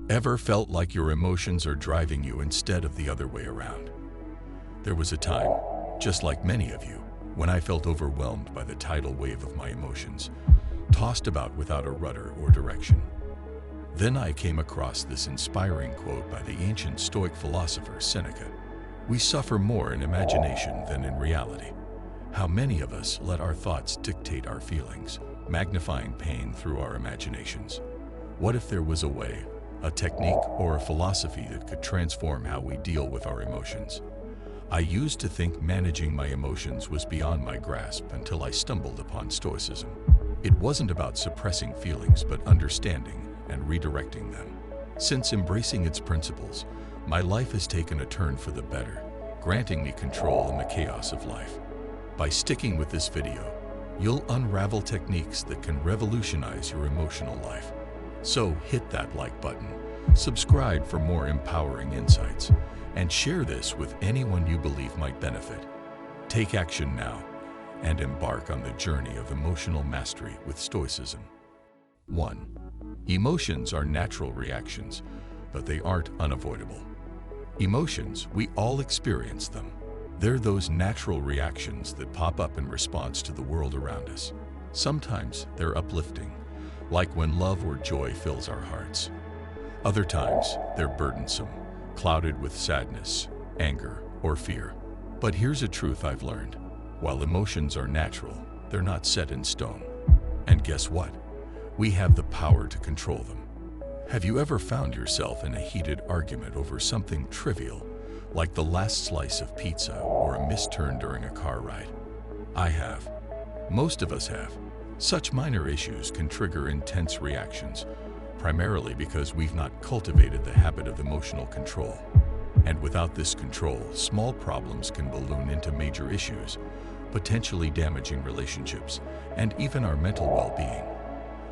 Ever felt like your emotions are driving you instead of the other way around? There was a time, just like many of you, when I felt overwhelmed by the tidal wave of my emotions, tossed about without a rudder or direction. Then I came across this inspiring quote by the ancient Stoic philosopher Seneca. "We suffer more in imagination than in reality." How many of us let our thoughts dictate our feelings, magnifying pain through our imaginations? What if there was a way, a technique, or a philosophy that could transform how we deal with our emotions? I used to think managing my emotions was beyond my grasp until I stumbled upon Stoicism. It wasn't about suppressing feelings, but understanding and redirecting them. Since embracing its principles, my life has taken a turn for the better, granting me control in the chaos of life. By sticking with this video, you'll unravel techniques that can revolutionize your emotional life. So hit that like button, subscribe for more empowering insights, and share this with anyone you believe might benefit. Take action now and embark on the journey of emotional mastery with Stoicism. 1. Emotions are natural reactions, but they aren't unavoidable. Emotions, we all experience them. They're those natural reactions that pop up in response to the world around us. Sometimes they're uplifting, like when love or joy fills our hearts. Other times they're burdensome, clouded with sadness, anger, or fear. But here's a truth I've learned. While emotions are natural, they're not set in stone. And guess what? We have the power to control them. Have you ever found yourself in a heated argument over something trivial, like the last slice of pizza or a missed turn during a car ride? I have. Most of us have. Such minor issues can trigger intense reactions, primarily because we've not cultivated the habit of emotional control. And without this control, small problems can balloon into major issues, potentially damaging relationships and even our mental well-being.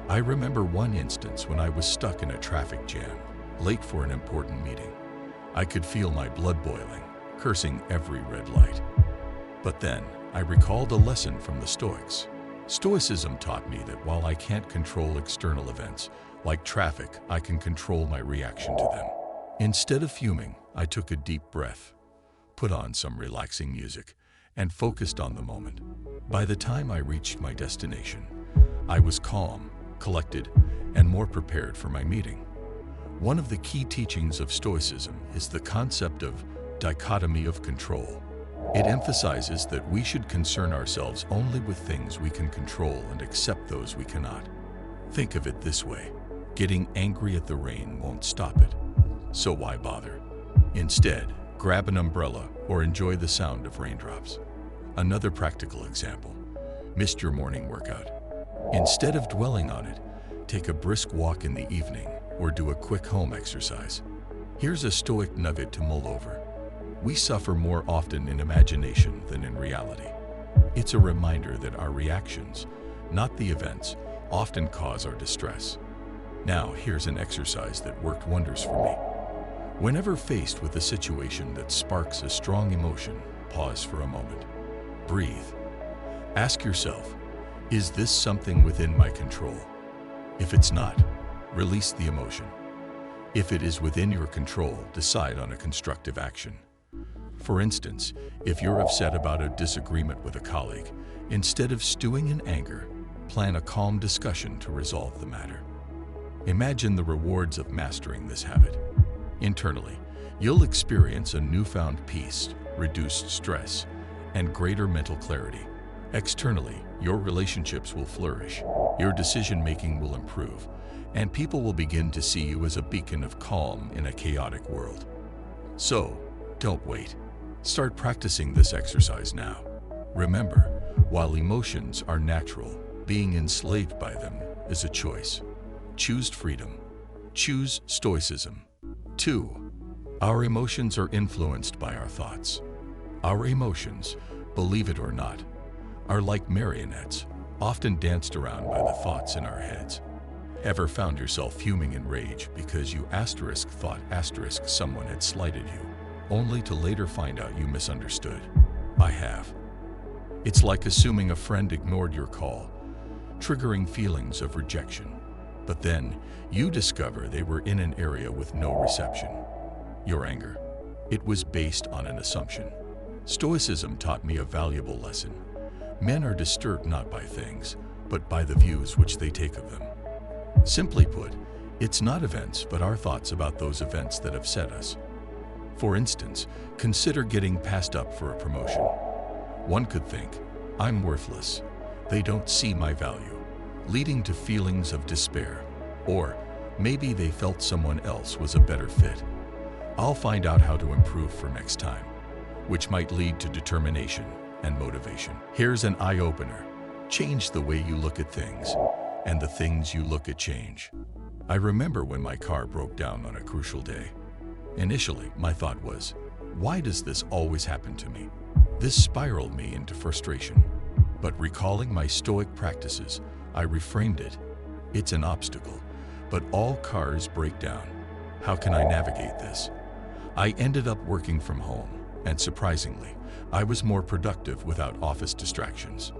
I remember one instance when I was stuck in a traffic jam, late for an important meeting. I could feel my blood boiling, cursing every red light. But then, I recalled a lesson from the Stoics. Stoicism taught me that while I can't control external events, like traffic, I can control my reaction to them. Instead of fuming, I took a deep breath, put on some relaxing music, and focused on the moment. By the time I reached my destination, I was calm, collected, and more prepared for my meeting. One of the key teachings of Stoicism is the concept of dichotomy of control. It emphasizes that we should concern ourselves only with things we can control and accept those we cannot. Think of it this way: getting angry at the rain won't stop it, so why bother? Instead, grab an umbrella or enjoy the sound of raindrops. Another practical example: missed your morning workout. Instead of dwelling on it, take a brisk walk in the evening or do a quick home exercise. Here's a Stoic nugget to mull over. We suffer more often in imagination than in reality. It's a reminder that our reactions, not the events, often cause our distress. Now, here's an exercise that worked wonders for me. Whenever faced with a situation that sparks a strong emotion, pause for a moment. Breathe. Ask yourself, is this something within my control? If it's not, release the emotion. If it is within your control, decide on a constructive action. For instance, if you're upset about a disagreement with a colleague, instead of stewing in anger, plan a calm discussion to resolve the matter. Imagine the rewards of mastering this habit. Internally, you'll experience a newfound peace, reduced stress, and greater mental clarity. Externally, your relationships will flourish, your decision-making will improve, and people will begin to see you as a beacon of calm in a chaotic world. So, don't wait. Start practicing this exercise now. Remember, while emotions are natural, being enslaved by them is a choice. Choose freedom. Choose Stoicism. 2. Our emotions are influenced by our thoughts. Our emotions, believe it or not, are like marionettes, often danced around by the thoughts in our heads. Ever found yourself fuming in rage because you thought someone had slighted you, only to later find out you misunderstood? I have. It's like assuming a friend ignored your call, triggering feelings of rejection. But then, you discover they were in an area with no reception. Your anger. It was based on an assumption. Stoicism taught me a valuable lesson. Men are disturbed not by things, but by the views which they take of them. Simply put, it's not events, but our thoughts about those events that upset us. For instance, consider getting passed up for a promotion. One could think, I'm worthless. They don't see my value, leading to feelings of despair. Or maybe they felt someone else was a better fit. I'll find out how to improve for next time, which might lead to determination and motivation. Here's an eye-opener. Change the way you look at things, and the things you look at change. I remember when my car broke down on a crucial day. Initially, my thought was, why does this always happen to me? This spiraled me into frustration. But recalling my Stoic practices, I reframed it. It's an obstacle, but all cars break down. How can I navigate this? I ended up working from home, and surprisingly, I was more productive without office distractions.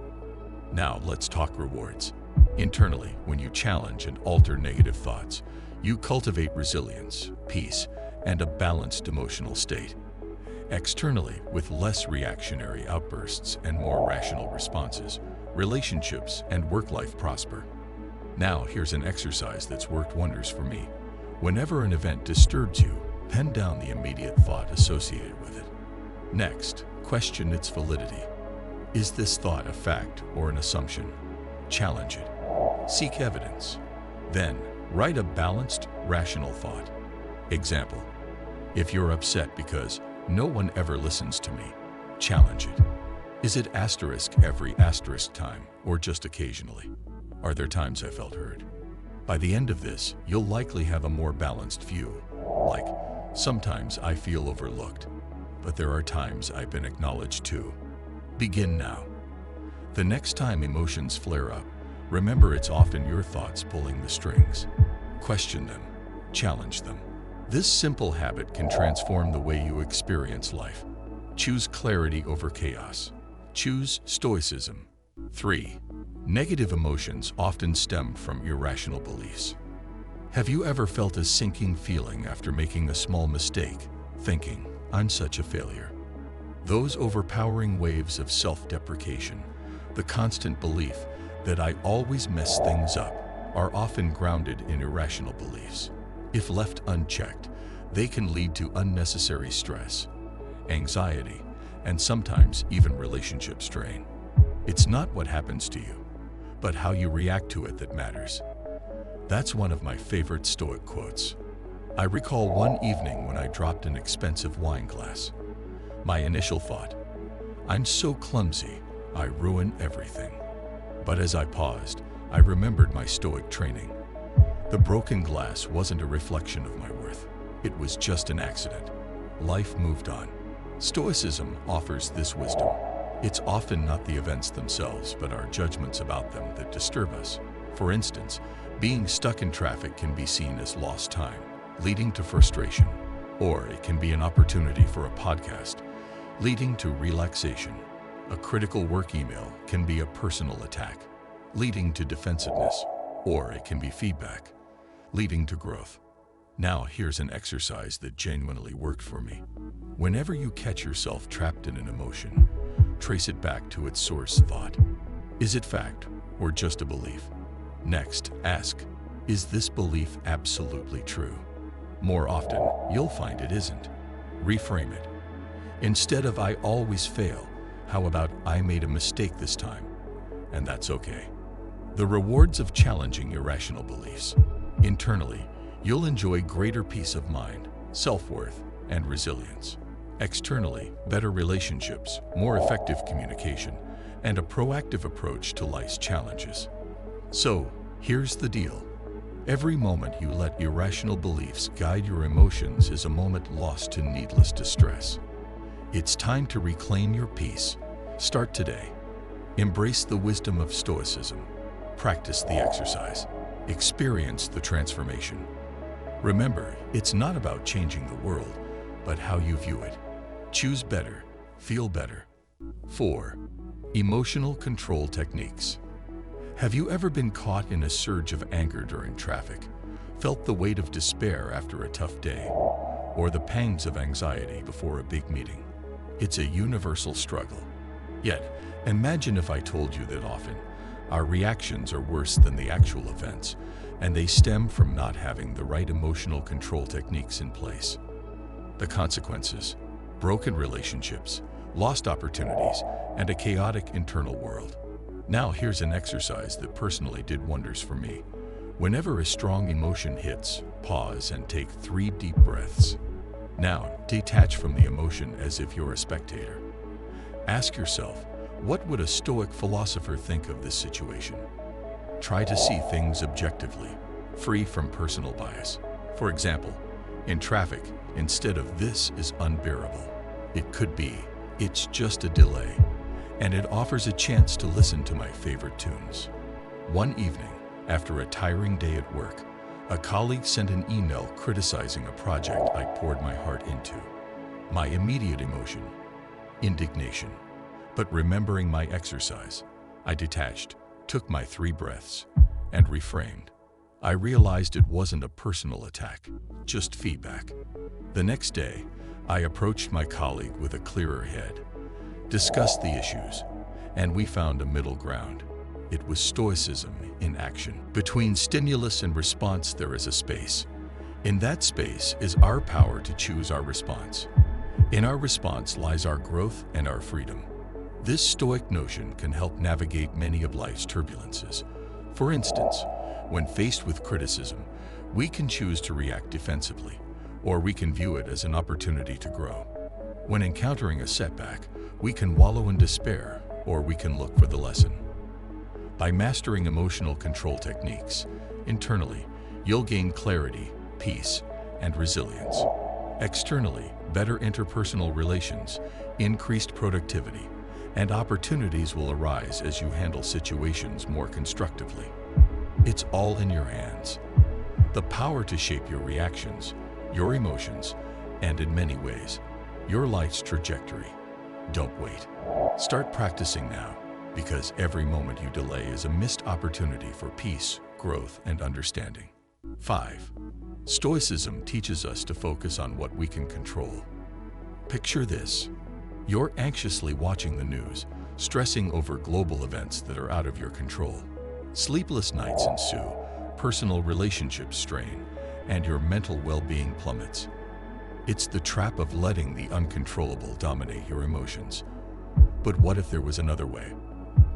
Now let's talk rewards. Internally, when you challenge and alter negative thoughts, you cultivate resilience, peace, and a balanced emotional state. Externally, with less reactionary outbursts and more rational responses, relationships and work life prosper. Now here's an exercise that's worked wonders for me. Whenever an event disturbs you, pen down the immediate thought associated with it. Next, question its validity. Is this thought a fact or an assumption? Challenge it. Seek evidence. Then, write a balanced, rational thought. Example, if you're upset because no one ever listens to me, challenge it. Is it asterisk every asterisk time or just occasionally? Are there times I felt heard? By the end of this, you'll likely have a more balanced view. Like, sometimes I feel overlooked, but there are times I've been acknowledged too. Begin now. The next time emotions flare up, remember it's often your thoughts pulling the strings. Question them, challenge them. This simple habit can transform the way you experience life. Choose clarity over chaos. Choose Stoicism. 3. Negative emotions often stem from irrational beliefs. Have you ever felt a sinking feeling after making a small mistake, thinking, I'm such a failure? Those overpowering waves of self-deprecation, the constant belief that I always mess things up, are often grounded in irrational beliefs. If left unchecked, they can lead to unnecessary stress, anxiety, and sometimes even relationship strain. It's not what happens to you, but how you react to it that matters. That's one of my favorite Stoic quotes. I recall one evening when I dropped an expensive wine glass. My initial thought, I'm so clumsy, I ruin everything. But as I paused, I remembered my Stoic training. The broken glass wasn't a reflection of my worth. It was just an accident. Life moved on. Stoicism offers this wisdom. It's often not the events themselves, but our judgments about them that disturb us. For instance, being stuck in traffic can be seen as lost time, leading to frustration. Or it can be an opportunity for a podcast, leading to relaxation. A critical work email can be a personal attack, leading to defensiveness. Or it can be feedback, leading to growth. Now here's an exercise that genuinely worked for me. Whenever you catch yourself trapped in an emotion, trace it back to its source thought. Is it fact or just a belief? Next, ask, is this belief absolutely true? More often, you'll find it isn't. Reframe it. Instead of I always fail, how about I made a mistake this time? And that's okay. The rewards of challenging irrational beliefs. Internally, you'll enjoy greater peace of mind, self-worth, and resilience. Externally, better relationships, more effective communication, and a proactive approach to life's challenges. So, here's the deal. Every moment you let irrational beliefs guide your emotions is a moment lost to needless distress. It's time to reclaim your peace. Start today. Embrace the wisdom of Stoicism. Practice the exercise. Experience the transformation. Remember, it's not about changing the world, but how you view it. Choose better. Feel better. 4. Emotional control techniques. Have you ever been caught in a surge of anger during traffic, felt the weight of despair after a tough day, or the pangs of anxiety before a big meeting? It's a universal struggle. Yet, imagine if I told you that often our reactions are worse than the actual events, and they stem from not having the right emotional control techniques in place. The consequences: broken relationships, lost opportunities, and a chaotic internal world. Now here's an exercise that personally did wonders for me. Whenever a strong emotion hits, pause and take 3 deep breaths. Now, detach from the emotion as if you're a spectator. Ask yourself, what would a Stoic philosopher think of this situation? Try to see things objectively, free from personal bias. For example, in traffic, instead of "this is unbearable," it could be "it's just a delay," and it offers a chance to listen to my favorite tunes. One evening, after a tiring day at work, a colleague sent an email criticizing a project I poured my heart into. My immediate emotion: indignation. But remembering my exercise, I detached, took my 3 breaths, and reframed. I realized it wasn't a personal attack, just feedback. The next day, I approached my colleague with a clearer head, discussed the issues, and we found a middle ground. It was Stoicism in action. Between stimulus and response, there is a space. In that space is our power to choose our response. In our response lies our growth and our freedom. This Stoic notion can help navigate many of life's turbulences. For instance, when faced with criticism, we can choose to react defensively, or we can view it as an opportunity to grow. When encountering a setback, we can wallow in despair, or we can look for the lesson. By mastering emotional control techniques, internally, you'll gain clarity, peace, and resilience. Externally, better interpersonal relations, increased productivity, and opportunities will arise as you handle situations more constructively. It's all in your hands. The power to shape your reactions, your emotions, and in many ways, your life's trajectory. Don't wait. Start practicing now, because every moment you delay is a missed opportunity for peace, growth, and understanding. 5. Stoicism teaches us to focus on what we can control. Picture this. You're anxiously watching the news, stressing over global events that are out of your control. Sleepless nights ensue, personal relationships strain, and your mental well-being plummets. It's the trap of letting the uncontrollable dominate your emotions. But what if there was another way?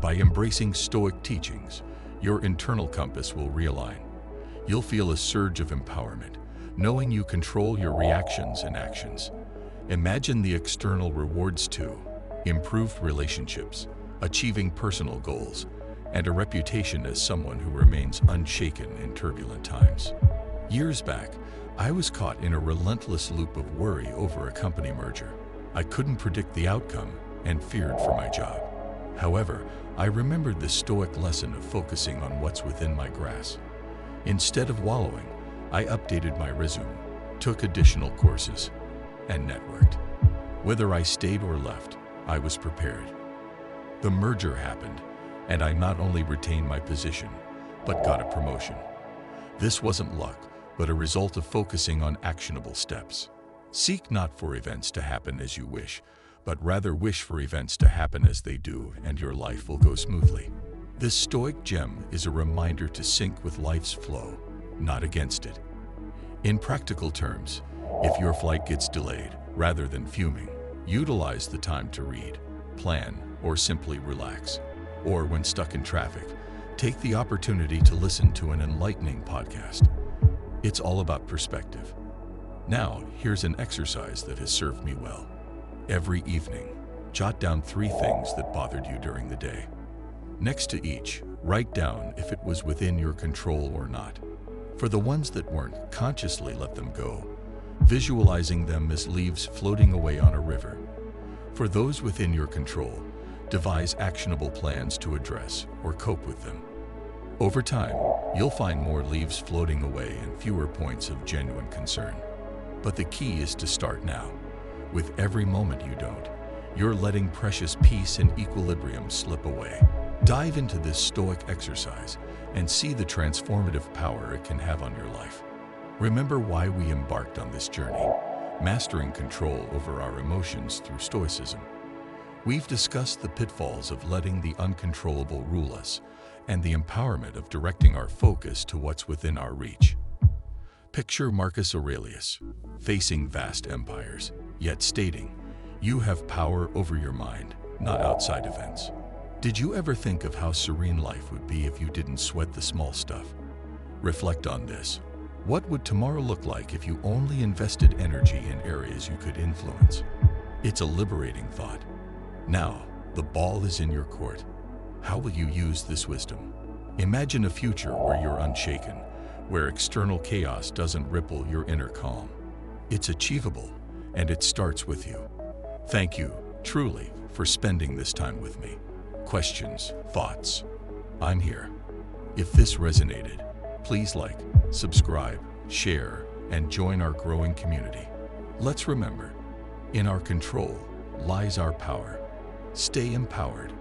By embracing Stoic teachings, your internal compass will realign. You'll feel a surge of empowerment, knowing you control your reactions and actions. Imagine the external rewards too: improved relationships, achieving personal goals, and a reputation as someone who remains unshaken in turbulent times. Years back, I was caught in a relentless loop of worry over a company merger. I couldn't predict the outcome and feared for my job. However, I remembered the Stoic lesson of focusing on what's within my grasp. Instead of wallowing, I updated my resume, took additional courses, and networked. Whether I stayed or left, I was prepared. The merger happened, and I not only retained my position, but got a promotion. This wasn't luck, but a result of focusing on actionable steps. Seek not for events to happen as you wish, but rather wish for events to happen as they do, and your life will go smoothly. This Stoic gem is a reminder to sync with life's flow, not against it. In practical terms, if your flight gets delayed, rather than fuming, utilize the time to read, plan, or simply relax. Or when stuck in traffic, take the opportunity to listen to an enlightening podcast. It's all about perspective. Now, here's an exercise that has served me well. Every evening, jot down 3 things that bothered you during the day. Next to each, write down if it was within your control or not. For the ones that weren't, consciously let them go, visualizing them as leaves floating away on a river. For those within your control, devise actionable plans to address or cope with them. Over time, you'll find more leaves floating away and fewer points of genuine concern. But the key is to start now. With every moment you don't, you're letting precious peace and equilibrium slip away. Dive into this Stoic exercise and see the transformative power it can have on your life. Remember why we embarked on this journey: mastering control over our emotions through Stoicism. We've discussed the pitfalls of letting the uncontrollable rule us and the empowerment of directing our focus to what's within our reach. Picture Marcus Aurelius, facing vast empires, yet stating, "You have power over your mind, not outside events." Did you ever think of how serene life would be if you didn't sweat the small stuff? Reflect on this. What would tomorrow look like if you only invested energy in areas you could influence? It's a liberating thought. Now, the ball is in your court. How will you use this wisdom? Imagine a future where you're unshaken, where external chaos doesn't ripple your inner calm. It's achievable, and it starts with you. Thank you, truly, for spending this time with me. Questions, thoughts? I'm here. If this resonated, please like, subscribe, share, and join our growing community. Let's remember, in our control lies our power. Stay empowered